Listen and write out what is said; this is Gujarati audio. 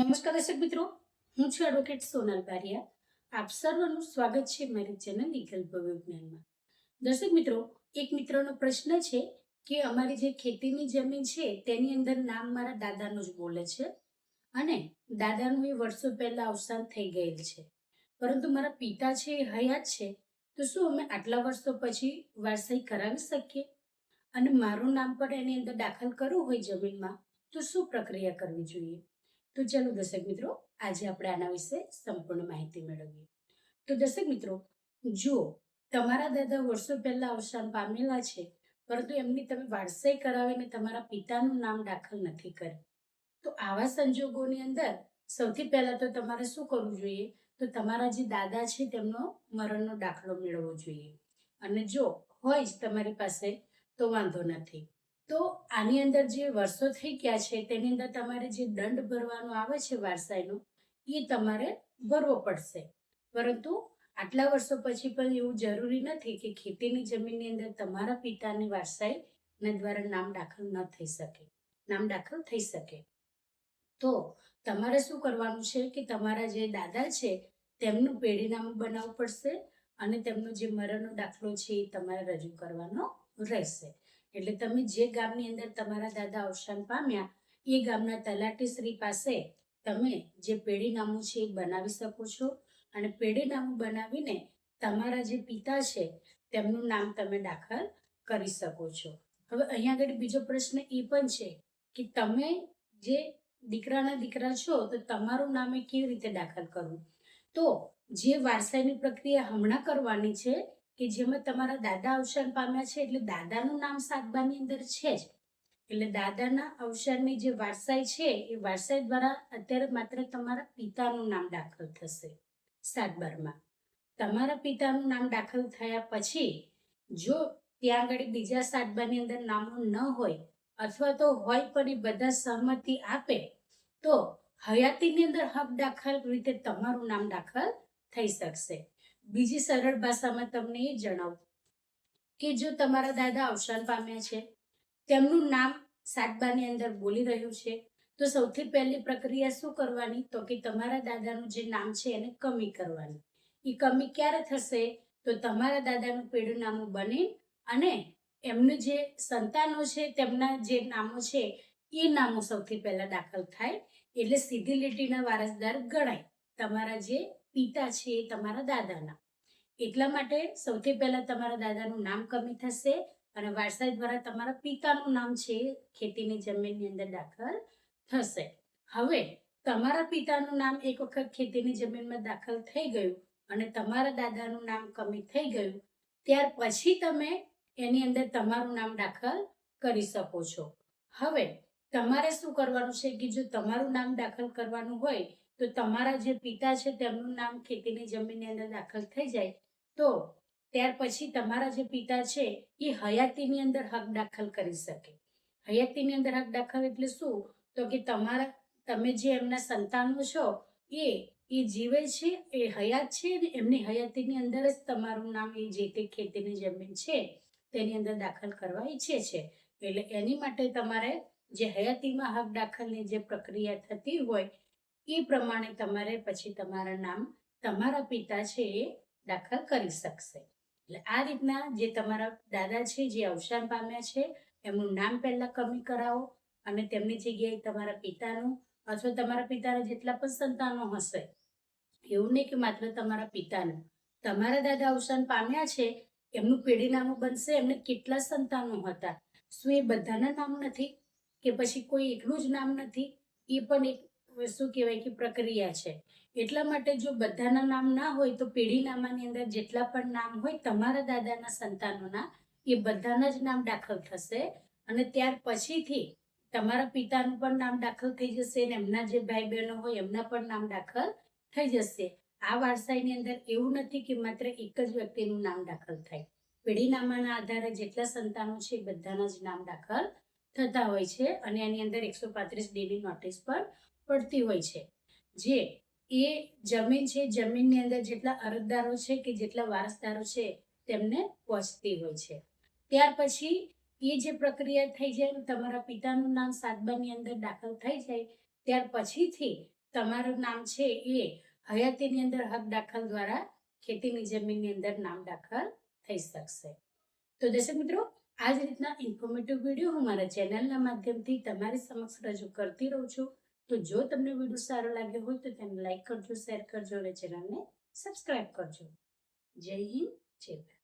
નમસ્કાર દર્શક મિત્રો, હું છું એડવોકેટ સોનલ બારિયા. આપ સર્વનું સ્વાગત છે મારી ચેનલ લીગલ વિજ્ઞાનમાં. દર્શક મિત્રો, એક મિત્રનો પ્રશ્ન છે કે અમારી જે ખેતીની જમીન છે તેની અંદર નામ મારા દાદાનું જ બોલે છે અને દાદાનું એ વર્ષો પહેલા અવસાન થઈ ગયેલ છે, પરંતુ મારા પિતા છે એ હયાત છે. તો શું અમે આટલા વર્ષો પછી વારસાઈ કરાવી શકીએ? અને મારું નામ પણ એની અંદર દાખલ કરવું હોય જમીનમાં, તો શું પ્રક્રિયા કરવી જોઈએ? તો ચાલો દર્શક મિત્રો, આજે આપણે આના વિશે સંપૂર્ણ માહિતી મેળવીએ. તો દર્શક મિત્રો, જુઓ, તમારા દાદા વર્ષો પહેલા અવસાન પામેલા છે, પરંતુ એમની તમે વારસાઈ કરાવીને તમારા પિતાનું નામ દાખલ નથી કર્યું. તો આવા સંજોગોની અંદર સૌથી પહેલા તો તમારે શું કરવું જોઈએ? તો તમારા જે દાદા છે તેમનો મરણનો દાખલો મેળવવો જોઈએ. અને જો હોય જ તમારી પાસે તો વાંધો નથી. તો આની અંદર જે વર્ષો થઈ ગયા છે તેની અંદર તમારે જે દંડ ભરવાનો આવે છે વારસાઈનો, એ તમારે ભરવો પડશે. પરંતુ આટલા વર્ષો પછી પણ એવું જરૂરી નથી કે ખેતીની જમીનની અંદર તમારા પિતાની વારસાઈના દ્વારા નામ દાખલ ન થઈ શકે, નામ દાખલ થઈ શકે. તો તમારે શું કરવાનું છે કે તમારા જે દાદા છે તેમનું પેઢીનામું બનાવવું પડશે અને તેમનો જે મરણનો દાખલો છે એ તમારે રજૂ કરવાનો રહેશે. એટલે તમે જે ગામની અંદર તમારા દાદા અવસાન પામ્યા એ ગામના તલાટીશ્રી પાસે તમે જે પેઢીનામું છે એ બનાવી શકો છો અને પેઢીનામું બનાવીને તમારા જે પિતા છે તેમનું નામ તમે દાખલ કરી શકો છો. હવે અહીંયા આગળ બીજો પ્રશ્ન એ પણ છે કે તમે જે દીકરાના દીકરા છો તો તમારું નામે કેવી રીતે દાખલ કરવું? તો જે વારસાઈની પ્રક્રિયા હમણાં કરવાની છે કે જેમાં તમારા દાદા અવસાન પામ્યા છે એટલે દાદાનું નામ સાતબાની અંદર છે જ, એટલે દાદાના અવસાનની જે વારસાઈ છે એ વારસાઈ દ્વારા અત્યારે માત્ર તમારા પિતાનું નામ દાખલ થશે સાતબારમાં. તમારા પિતાનું નામ દાખલ થયા પછી જો ત્યાં આગળ બીજા સાતબાની અંદર નામો ન હોય અથવા તો હોય પણ એ બધા સહમતિ આપે તો હયાતીની અંદર હક દાખલ રીતે તમારું નામ દાખલ થઈ શકશે. બીજી સરળ ભાષામાં તમને એ જણાવું કે જો તમારા દાદા અવસાન પામ્યા છે, તેમનું નામ સાતબાની અંદર બોલી રહ્યું છે, તો સૌથી પહેલી પ્રક્રિયા શું કરવાની? તો કે તમારા દાદાનું જે નામ છે એને કમી કરવાની. એ કમી ક્યારે થશે? તો તમારા દાદાનું પેઢીનામું બને અને એમનું જે સંતાનો છે તેમના જે નામો છે એ નામો સૌથી પહેલા દાખલ થાય, એટલે સીધી લીટીના વારસદાર ગણાય તમારા જે પિતા છે એ તમારા દાદાના. એટલા માટે સૌથી પહેલા તમારા દાદાનું નામ કમી થશે અને વારસાઈ દ્વારા તમારા પિતાનું નામ છે ખેતીની જમીનની અંદર દાખલ થશે. હવે તમારા પિતાનું નામ એક વખત ખેતીની જમીનમાં દાખલ થઈ ગયું અને તમારા દાદાનું નામ કમી થઈ ગયું, ત્યાર પછી તમે એની અંદર તમારું નામ દાખલ કરી શકો છો. હવે તમારે શું કરવાનું છે કે જો તમારું નામ દાખલ કરવાનું હોય તો તમારા જે પિતા છે તેમનું નામ ખેતીની જમીનની અંદર દાખલ થઈ જાય તો ત્યાર પછી તમારા જે પિતા છે એ હયાતીની અંદર હક દાખલ કરી શકે. હયાતીની અંદર હક દાખલ એટલે શું? તો કે તમે જે એમના સંતાનો છો એ જીવે છે, એ હયાત છે ને એમની હયાતીની અંદર જ તમારું નામ એ જે તે ખેતીની જમીન છે તેની અંદર દાખલ કરવા ઈચ્છે છે. એટલે એની માટે તમારે જે હયાતીમાં હક દાખલની જે પ્રક્રિયા થતી હોય એ પ્રમાણે તમારે પછી તમારા નામ તમારા પિતા છે એ દાખલ કરી શકશે. એટલે આ રીતના જે તમારા દાદા છે જે અવસાન પામ્યા છે એમનું નામ પહેલા કમી કરાવો અને તેમની જગ્યાએ તમારા પિતાનું અથવા તમારા પિતાના જેટલા પણ સંતાનો હશે, એવું નહીં કે માત્ર તમારા પિતાનું, તમારા દાદા અવસાન પામ્યા છે એમનું પેઢીનામું બનશે, એમને કેટલા સંતાનો હતા, શું એ બધાના નામ નથી કે પછી કોઈ એકલું જ નામ નથી? એ પણ એક શું કહેવાય કે પ્રક્રિયા છે. એટલા માટે જો બધાના નામ ના હોય તો પેઢીનામાની અંદર જેટલા પણ નામ હોય તમારા દાદાના સંતાનોના એ બધાના જ નામ દાખલ થશે અને ત્યાર પછીથી તમારા પિતાનું પણ નામ દાખલ થઈ જશે અને એમના જે ભાઈ બહેનો હોય એમના પણ નામ દાખલ થઈ જશે. આ વારસાઈની અંદર એવું નથી કે માત્ર એક જ વ્યક્તિનું નામ દાખલ થાય. પેઢીનામાના આધારે જેટલા સંતાનો છે એ બધાના જ નામ દાખલ થતા હોય છે અને એની અંદર 135D ની નોટિસ પણ પડતી હોય છે, જે એ જમીન છે જમીનની અંદર જેટલા અરજદારો છે કે જેટલા વારસદારો છે તેમને પહોંચતી હોય છે. ત્યાર પછી એ જે પ્રક્રિયા થઈ જાય તમારા પિતાનું નામ સાતબાની અંદર દાખલ થઈ જાય ત્યાર પછીથી તમારું નામ છે એ હયાતીની અંદર હક દાખલ દ્વારા ખેતીની જમીનની અંદર નામ દાખલ થઈ શકશે. તો દર્શક મિત્રો, આ જ રીતના ઇન્ફોર્મેટિવ વિડીયો હું મારા ચેનલના માધ્યમથી તમારી સમક્ષ રજૂ કરતી રહું છું. તો જો તમને વિડીયો સારો લાગ્યો હોય તો તેને લાઈક કરજો, શેર કરજો અને ચેનલને સબસ્ક્રાઇબ કરજો. જય હિન્દ, જય ભારત.